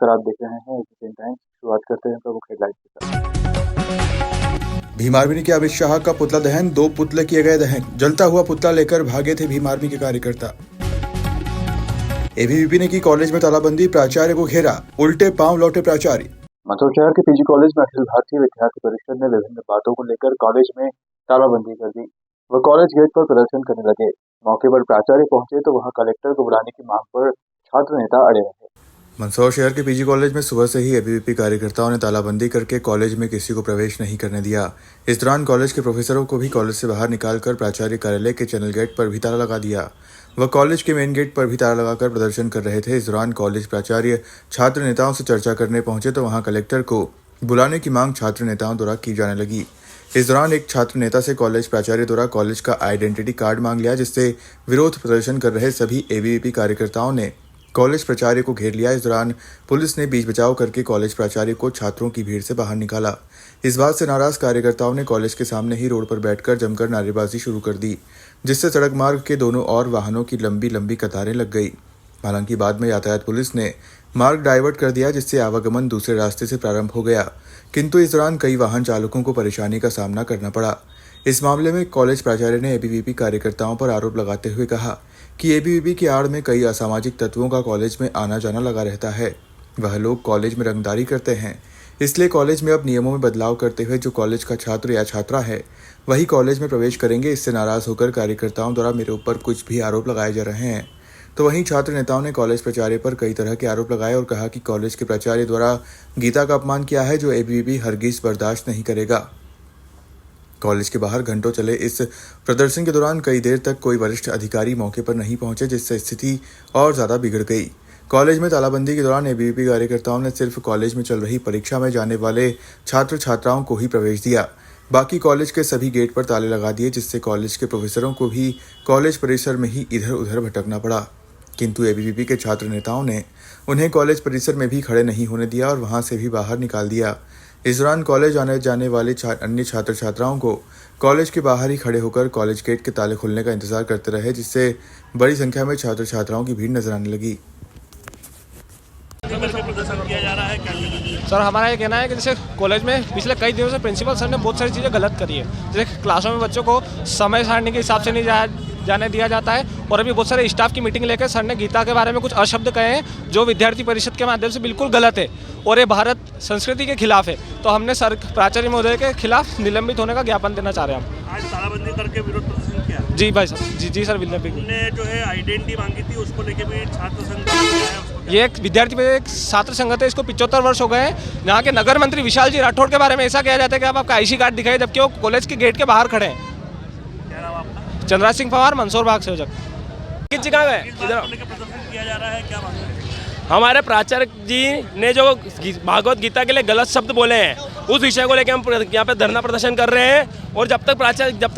नमस्कार, आप देख रहे हैं एशियन टाइम्स। शुरुआत करते हैं प्रमुख हेडलाइंस के साथ। भीम आर्मी ने किया अमित शाह का पुतला दहन, 2 पुतले किए गए दहन। जलता हुआ पुतला लेकर भागे थे भीम आर्मी के कार्यकर्ता। एबीवीपी ने की कॉलेज में तालाबंदी, प्राचार्य को घेरा, उल्टे पांव लौटे प्राचार्य। मंदसौर शहर के पीजी कॉलेज में अखिल भारतीय विद्यार्थी परिषद ने विभिन्न बातों को लेकर कॉलेज में तालाबंदी कर दी। वह कॉलेज गेट पर प्रदर्शन करने लगे। मौके पर प्राचार्य पहुंचे तो वहां कलेक्टर को बुलाने की मांग पर छात्र नेता अड़े रहे। मंदसौर शहर के पीजी कॉलेज में सुबह से ही एबीवीपी कार्यकर्ताओं ने तालाबंदी करके कॉलेज में किसी को प्रवेश नहीं करने दिया। इस दौरान कॉलेज के प्रोफेसरों को भी कॉलेज से बाहर निकालकर प्राचार्य कार्यालय के चैनल गेट पर भी ताला लगा दिया। वह कॉलेज के मेन गेट पर भी ताला लगाकर प्रदर्शन कर रहे थे। इस दौरान कॉलेज प्राचार्य छात्र नेताओं से चर्चा करने पहुंचे तो वहां कलेक्टर को बुलाने की मांग छात्र नेताओं द्वारा की जाने लगी। इस दौरान एक छात्र नेता से कॉलेज प्राचार्य द्वारा कॉलेज का आइडेंटिटी कार्ड मांग लिया, जिससे विरोध प्रदर्शन कर रहे सभी एबीवीपी कार्यकर्ताओं ने कॉलेज प्राचार्य को घेर लिया। इस दौरान पुलिस ने बीच बचाव करके कॉलेज प्राचार्य को छात्रों की भीड़ से बाहर निकाला। इस बात से नाराज कार्यकर्ताओं ने कॉलेज के सामने ही रोड पर बैठकर जमकर नारेबाजी शुरू कर दी, जिससे सड़क मार्ग के दोनों ओर वाहनों की लंबी लंबी कतारें लग गई। हालांकि बाद में यातायात पुलिस ने मार्ग डाइवर्ट कर दिया, जिससे आवागमन दूसरे रास्ते से प्रारंभ हो गया, किंतु इस दौरान कई वाहन चालकों को परेशानी का सामना करना पड़ा। इस मामले में कॉलेज प्राचार्य ने एबीवीपी कार्यकर्ताओं पर आरोप लगाते हुए कहा कि एबीवीपी की आड़ में कई असामाजिक तत्वों का कॉलेज में आना जाना लगा रहता है। वह लोग कॉलेज में रंगदारी करते हैं, इसलिए कॉलेज में अब नियमों में बदलाव करते हुए जो कॉलेज का छात्र या छात्रा है वही कॉलेज में प्रवेश करेंगे। इससे नाराज होकर कार्यकर्ताओं द्वारा मेरे ऊपर कुछ भी आरोप लगाए जा रहे हैं। तो वहीं छात्र नेताओं ने कॉलेज प्राचार्य पर कई तरह के आरोप लगाए और कहा कि कॉलेज के प्राचार्य द्वारा गीता का अपमान किया है, जो एबीवीपी हरगिज बर्दाश्त नहीं करेगा। कॉलेज के बाहर घंटों चले इस प्रदर्शन के दौरान कई देर तक कोई वरिष्ठ अधिकारी मौके पर नहीं पहुंचे, जिससे स्थिति और ज्यादा बिगड़ गई। कॉलेज में तालाबंदी के दौरान एबीवीपी कार्यकर्ताओं ने सिर्फ कॉलेज में चल रही परीक्षा में जाने वाले छात्र छात्राओं को ही प्रवेश दिया। बाकी कॉलेज के सभी गेट पर ताले लगा दिए, जिससे कॉलेज के प्रोफेसरों को भी कॉलेज परिसर में ही इधर उधर भटकना पड़ा। किंतु एबीवीपी के छात्र नेताओं ने उन्हें कॉलेज परिसर में भी खड़े नहीं होने दिया और वहां से भी बाहर निकाल दिया। इस दौरान कॉलेज आने जाने वाले अन्य छात्र छात्राओं को कॉलेज के बाहर ही खड़े होकर कॉलेज गेट के ताले खुलने का इंतजार करते रहे, जिससे बड़ी संख्या में छात्र छात्राओं की भीड़ नजर आने लगी। सर, हमारा ये कहना है कि जैसे कॉलेज में पिछले कई दिनों से प्रिंसिपल सर ने बहुत सारी चीज़ें गलत करी है। जैसे क्लासों में बच्चों को समय सारणी के हिसाब से नहीं जाने दिया जाता है, और अभी बहुत सारे स्टाफ की मीटिंग लेकर सर ने गीता के बारे में कुछ अशब्द कहे हैं जो विद्यार्थी परिषद के माध्यम से बिल्कुल गलत है और ये भारत संस्कृति के खिलाफ है। तो हमने सर प्राचार्य महोदय के खिलाफ निलंबित होने का ज्ञापन देना चाह रहे हैं हम। आज तालाबंदी करके विरोध प्रदर्शन किया। जी भाई सर, जी सर, निलंबित। ने जो है आइडेंटिटी मांगी थी, उसको लेके भी छात्र संघ ये एक विद्यार्थी एक छात्र संगत है, इसको 75 वर्ष हो गए हैं। यहाँ के नगर मंत्री विशाल जी राठौड़ के बारे में ऐसा कहा जाता है कि आप आपका आईसी कार्ड दिखाइए, जबकि वो कॉलेज के गेट के बाहर खड़े हैं। क्या नाम आपका? चंद्राज सिंह पवार, मंदसौर बाग से। किस जगह है इधर प्रदर्शन किया जा रहा है, क्या बात है? हमारे प्राचार्य जी ने जो भागवत गीता के लिए गलत शब्द बोले हैं, उस विषय को लेकर हम यहाँ पे धरना प्रदर्शन कर रहे हैं। और जब तक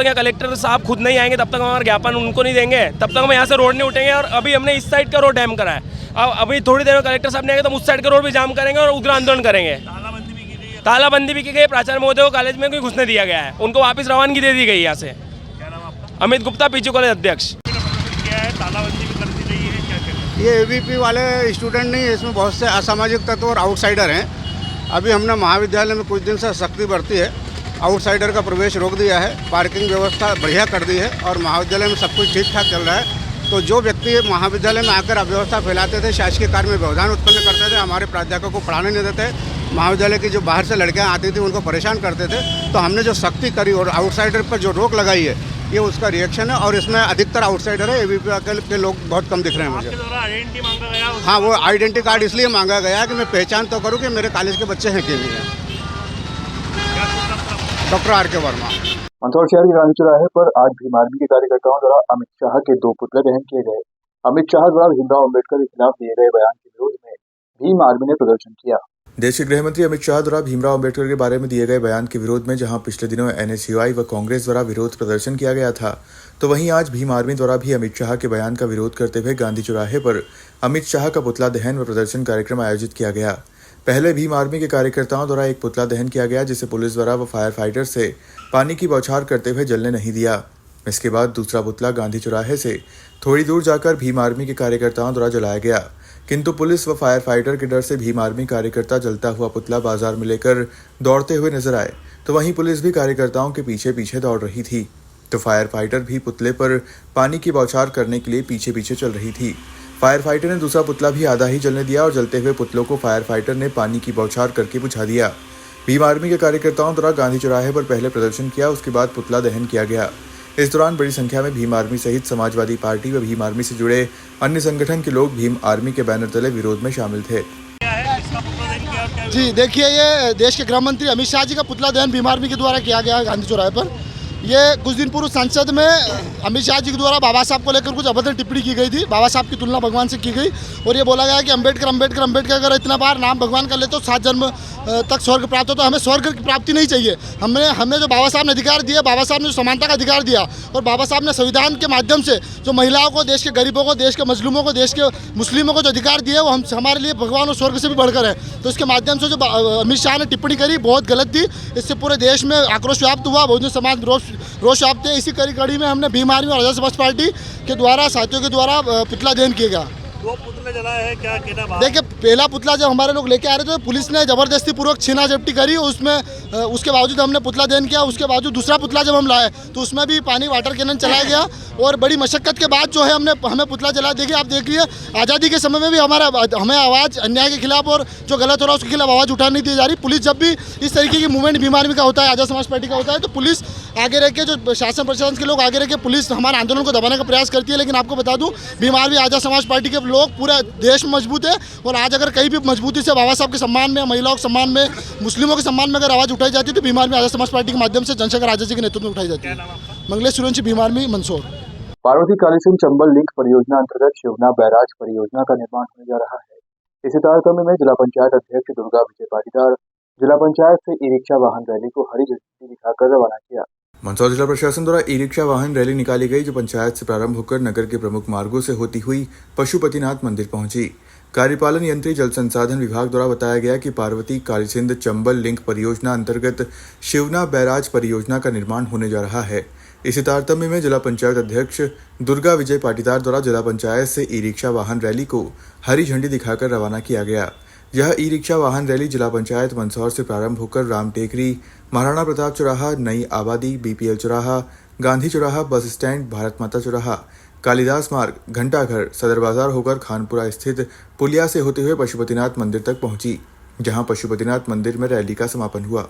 यहाँ कलेक्टर साहब खुद नहीं आएंगे, तब तक हमारा ज्ञापन उनको नहीं देंगे, तब तक हम यहाँ से रोड नहीं उठेंगे। और अभी हमने इस साइड का रोड डैम करा है, अब अभी थोड़ी देर में कलेक्टर साहब नहीं आएंगे तो उस साइड का रोड भी जाम करेंगे और उग्र आंदोलन करेंगे। तालाबंदी भी की गई। प्राचार्य महोदय को कॉलेज में कोई घुसने दिया गया है, उनको वापस रवानगी दे दी गई यहाँ से। क्या नाम आपका? अमित गुप्ता, पीजी कॉलेज अध्यक्ष। क्या है, तालाबंदी भी कर दी गई है, क्या कहते हैं? ये एबीवीपी वाले स्टूडेंट नहीं है, इसमें बहुत से असामाजिक तत्व और आउटसाइडर हैं। अभी हमने महाविद्यालय में कुछ दिन से सख्ती बरती है, आउटसाइडर का प्रवेश रोक दिया है, पार्किंग व्यवस्था बढ़िया कर दी है और महाविद्यालय में सब कुछ ठीक ठाक चल रहा है। तो जो व्यक्ति महाविद्यालय में आकर अव्यवस्था फैलाते थे, शासकीय कार्य में व्यवधान उत्पन्न करते थे, हमारे प्राध्यापकों को पढ़ाने नहीं देते, महाविद्यालय की जो बाहर से लड़कियां आती थी उनको परेशान करते थे, तो हमने जो सख्ती करी और आउटसाइडर पर जो रोक लगाई है, ये उसका रिएक्शन है। और इसमें अधिकतर आउटसाइडर है, एबीवीपी के लोग बहुत कम दिख रहे हैं मुझे। आइडेंटिटी मांगा गया? हाँ, वो आइडेंटिटी कार्ड इसलिए मांगा गया कि मैं पहचान तो करूँ कि मेरे कॉलेज के बच्चे हैं कि नहीं है। डॉक्टर आर के वर्मा। मंदसौर शहर के गांधी चौराहे पर आज भीम आर्मी के कार्यकर्ताओं द्वारा अमित शाह के 2 पुतले दहन किए गए। अमित शाह द्वारा भीमराव अम्बेडकर के खिलाफ दिए गए बयान के विरोध में भीम आर्मी ने प्रदर्शन किया। देश के गृह मंत्री अमित शाह द्वारा भीमराव अम्बेडकर के बारे में दिए गए बयान के विरोध में जहां पिछले दिनों एनएसयूआई व कांग्रेस द्वारा विरोध प्रदर्शन किया गया था, तो वहीं आज भीम आर्मी द्वारा भी अमित शाह के बयान का विरोध करते हुए गांधी चौराहे पर अमित शाह का पुतला दहन व प्रदर्शन कार्यक्रम आयोजित किया गया। पहले भीम आर्मी के कार्यकर्ताओं द्वारा एक पुतला दहन किया गया, जिसे पुलिस द्वारा व फायर फाइटर से पानी की बौछार करते हुए जलने नहीं दिया। इसके बाद दूसरा पुतला गांधी चौराहे से थोड़ी दूर जाकर भीम आर्मी के कार्यकर्ताओं द्वारा जलाया गया। किंतु पुलिस व फायर फाइटर के डर से भीम आर्मी कार्यकर्ता जलता हुआ पुतला बाजार में लेकर दौड़ते हुए नजर आए, तो वहीं पुलिस भी कार्यकर्ताओं के पीछे पीछे दौड़ रही थी, तो फायर फाइटर भी पुतले पर पानी की बौछार करने के लिए पीछे पीछे चल रही थी। फायर फाइटर ने दूसरा पुतला भी आधा ही जलने दिया और जलते हुए पुतलों को फायर फाइटर ने पानी की बौछार करके बुझा दिया। भीम आर्मी के कार्यकर्ताओं द्वारा गांधी चौराहे पर पहले प्रदर्शन किया, उसके बाद पुतला दहन किया गया। इस दौरान बड़ी संख्या में भीम आर्मी सहित समाजवादी पार्टी व भीम आर्मी से जुड़े अन्य संगठन के लोग भीम आर्मी के बैनर तले विरोध में शामिल थे। क्या है इसका पुतला दहन किया और क्या जी देखिए, ये देश के गृह मंत्री अमित शाह जी का पुतला दहन भीम आर्मी के द्वारा किया गया है गांधी चौराहे पर। ये कुछ दिन पूर्व संसद में अमित शाह जी के द्वारा बाबा साहब को लेकर कुछ अभद्र टिप्पणी की गई थी। बाबा साहब की तुलना भगवान से की गई और ये बोला गया कि अंबेडकर अगर इतना बार नाम भगवान कर ले तो 7 जन्म तक स्वर्ग प्राप्त हो, तो हमें स्वर्ग की प्राप्ति नहीं चाहिए। हमें जो बाबा साहब ने अधिकार दिया, बाबा साहब ने जो समानता का अधिकार दिया और बाबा साहब ने संविधान के माध्यम से जो महिलाओं को, देश के गरीबों को, देश के मजलूमों को, देश के मुस्लिमों को जो अधिकार दिए, वो हमारे लिए भगवान और स्वर्ग से भी बढ़कर है। तो इसके माध्यम से जो अमित शाह ने टिप्पणी करी बहुत गलत थी। इससे पूरे देश में आक्रोश व्याप्त हुआ, बहुजन समाज रोष व्याप्त है। इसी कड़ी में हमने भीम आर्मी और आजाद समाज पार्टी के द्वारा, साथियों के द्वारा पुतला दहन किया गया। 2 पुतले जलाए हैं, क्या कहना बात? देखिए, पहला पुतला जब हमारे लोग लेके आ रहे थे तो पुलिस ने जबरदस्ती पूर्वक छीना झपटी करी, उसमें उसके बावजूद हमने पुतला दहन किया। उसके बावजूद दूसरा पुतला जब हम लाए तो उसमें भी पानी वाटर कैनन चलाया गया और बड़ी मशक्कत के बाद जो है हमें पुतला जला। देखिए, आप देखिए, आज़ादी के समय में भी हमें आवाज़ अन्याय के खिलाफ और जो गलत हो रहा है उसके खिलाफ आवाज़ उठाने नहीं दी जा रही। पुलिस जब भी इस तरीके की मूवमेंट भीम आर्मी का होता है, आज़ाद समाज पार्टी का होता है, तो पुलिस आगे रह के, जो शासन प्रशासन के लोग आगे रह के पुलिस हमारे आंदोलन को दबाने का प्रयास करती है। लेकिन आपको बता दूं, भीम आर्मी आज़ाद समाज पार्टी के लोग पूरा देश में मजबूत है और आज अगर कहीं भी मजबूती से बाबा साहब के सम्मान में, महिलाओं के सम्मान में, मुस्लिमों के सम्मान में अगर आवाज़ उठाई जाती है तो भीम आर्मी आज़ाद समाज पार्टी के माध्यम से जनशंकर आजाद जी के नेतृत्व में उठाई जाती है। मंगलेश सूर्यवंशी, भीम आर्मी, मंदसौर। पार्वती कालीसिंध चंबल लिंक परियोजना अंतर्गत शिवना बैराज परियोजना का निर्माण होने जा रहा है। इसी तारतम्य में जिला पंचायत अध्यक्ष दुर्गा विजय पाटीदार जिला पंचायत से ई रिक्शा वाहन रैली को हरी झंडी दिखाकर रवाना किया। मंदसौर जिला प्रशासन द्वारा ई रिक्शा वाहन रैली निकाली गई, जो पंचायत से प्रारंभ होकर नगर के प्रमुख मार्गों से होती हुई पशुपतिनाथ मंदिर पहुंची। कार्यपालन यंत्री जल संसाधन विभाग द्वारा बताया गया कि पार्वती कालीसिंध चंबल लिंक परियोजना अंतर्गत शिवना बैराज परियोजना का निर्माण होने जा रहा है। इसी तारतम्य में जिला पंचायत अध्यक्ष दुर्गा विजय पाटीदार द्वारा जिला पंचायत से ई रिक्शा वाहन रैली को हरी झंडी दिखाकर रवाना किया गया। यह ई रिक्शा वाहन रैली जिला पंचायत मंदसौर से प्रारंभ होकर राम टेकरी, महाराणा प्रताप चौराहा, नई आबादी, बीपीएल चौराहा, गांधी चौराहा, बस स्टैंड, भारत माता चौराहा, कालिदास मार्ग, घंटाघर, सदर बाजार होकर खानपुरा स्थित पुलिया से होते हुए पशुपतिनाथ मंदिर तक पहुंची, जहां पशुपतिनाथ मंदिर में रैली का समापन हुआ।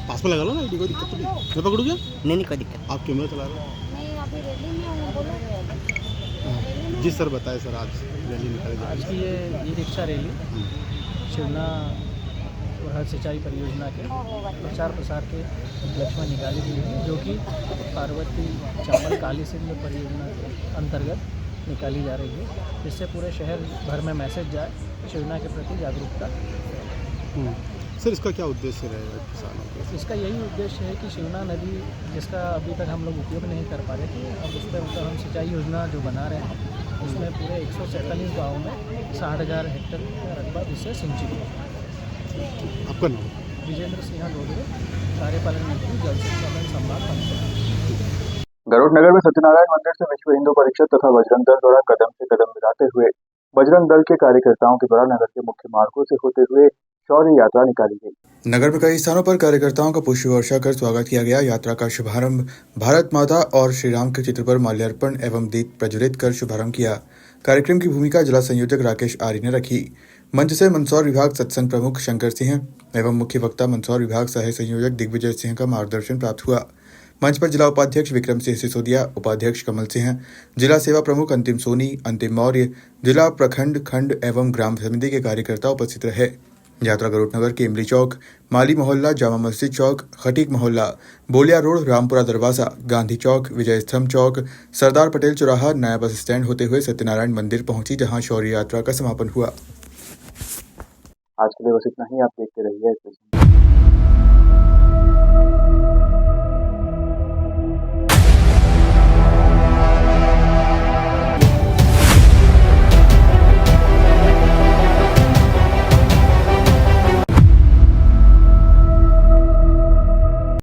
पास में लगा लो ना, कोई दिक्कत तो नहीं। मैं पकड़ू क्या? नहीं कोई दिक्कत। आप कैमरा चला रहे हो? नहीं, अभी रैली में हूँ, बोलो। जी सर, बताएं सर, आज रैली निकाली जा आज की ये ई रिक्शा रैली शिवना और सिंचाई परियोजना के प्रचार प्रसार के उपलक्ष्य में निकाली गई है, जो कि पार्वती चंबल कालीसिंध परियोजना के अंतर्गत निकाली जा रही है, जिससे पूरे शहर भर में मैसेज जाए, शिवना के प्रति जागरूकता। सर, इसका क्या उद्देश्य रहेगा किसानों का? इसका यही उद्देश्य है कि शिवना नदी, जिसका अभी तक हम लोग उपयोग नहीं कर पा रहे थे, अब उस पर मतलब हम सिंचाई योजना जो बना रहे हैं, उसमें पूरे 147 गाँव में 60,000 हेक्टेयर का रकबा जिससे सिंचित है। आपका नाम? विजेंद्र सिंह डोगरे, कार्यपालन मंत्री, जल संसाधन संभाग, मंदसौर। गरुड़ नगर में सत्यनारायण मंदिर से विश्व हिंदू परिषद तथा बजरंग दल द्वारा कदम से कदम मिलाते हुए बजरंग दल के कार्यकर्ताओं के द्वारा नगर के मुख्य मार्गों से होते हुए शौर्य यात्रा निकाली गई। नगर में कई स्थानों पर कार्यकर्ताओं का पुष्प वर्षा कर स्वागत किया गया। यात्रा का शुभारंभ भारत माता और श्री राम के चित्र पर माल्यार्पण एवं दीप प्रज्वलित कर शुभारंभ किया। कार्यक्रम की भूमिका जिला संयोजक राकेश आर्य ने रखी। मंच से मंदसौर विभाग सत्संग प्रमुख शंकर सिंह एवं मुख्य वक्ता मंदसौर विभाग सह संयोजक दिग्विजय सिंह का मार्गदर्शन प्राप्त हुआ। मंच पर जिला उपाध्यक्ष विक्रम सिंह सिसोदिया, उपाध्यक्ष कमल सिंह, जिला सेवा प्रमुख अंतिम सोनी, अंतिम मौर्य, जिला प्रखंड खंड एवं ग्राम समिति के कार्यकर्ता उपस्थित रहे। यात्रा गरुड़ नगर के इमली चौक, माली मोहल्ला, जामा मस्जिद चौक, खटीक मोहल्ला, बोलिया रोड, रामपुरा दरवाजा, गांधी चौक, विजय स्तंभ चौक, सरदार पटेल चौराहा, नया बस स्टैंड होते हुए सत्यनारायण मंदिर पहुंची, जहां शौर्य यात्रा का समापन हुआ। आज के लिए बस इतना ही। आप देखते रहिए।